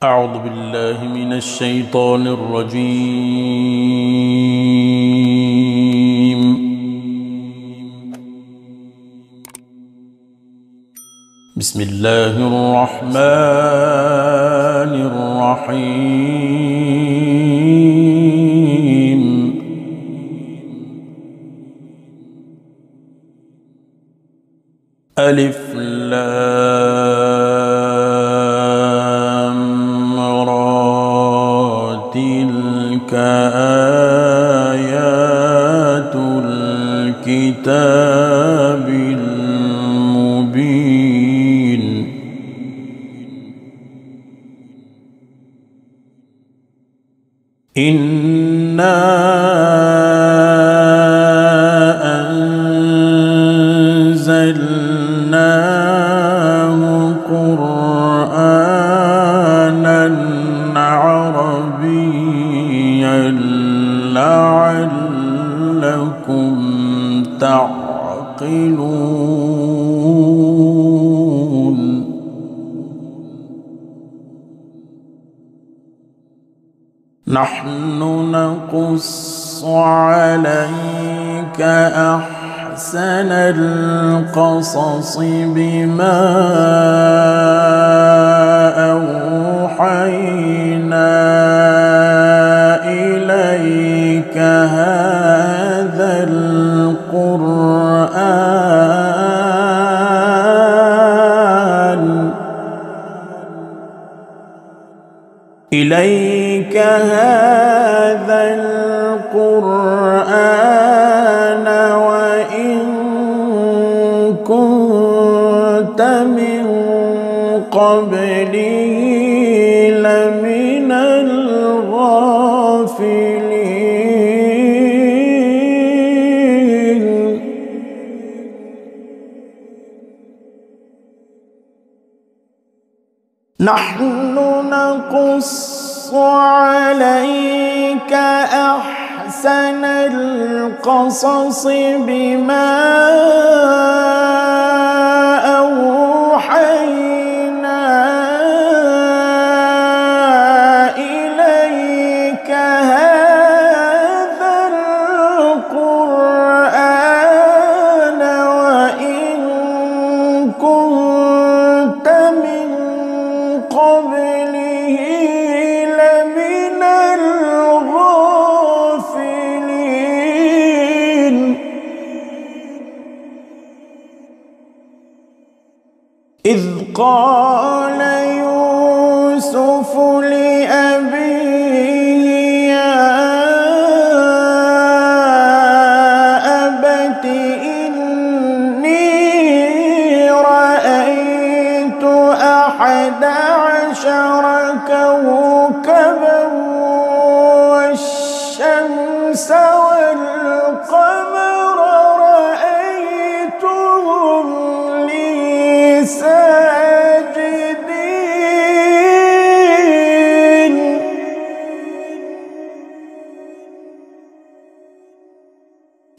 أعوذ بالله من الشيطان الرجيم. بسم الله الرحمن الرحيم. ألف لام را تلك آيات الكتاب المبين. إنا أنزلناه قرآنا عربيا لعلكم تعقلون. نحن نقص عليك أحسن القصص بما أوحينا إليك هذا القرآن وإن كنت من قبله لمن الغافلين. نحن نقص عليك أحسن القصص بما أوحينا إليك هذا القرآن وإن كنت من قبله لمن الغافلين. إذ قال يوسف لأبيه يا أبت إني رأيت 11 كوكبا والشمس والقمر رأيتهم لي ساجدين.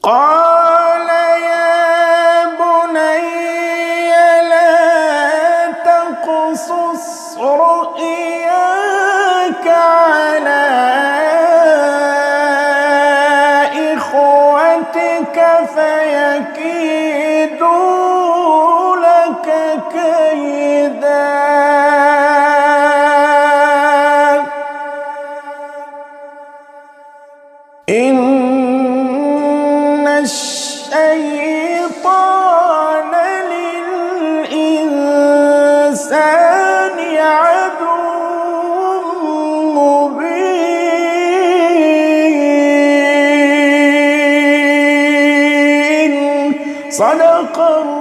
قال يا بني لا تقصص رؤياك على إخوتك فيكيدوا لك كيدا. إن الشيطان للإنسان عدو مبين. صدق الله.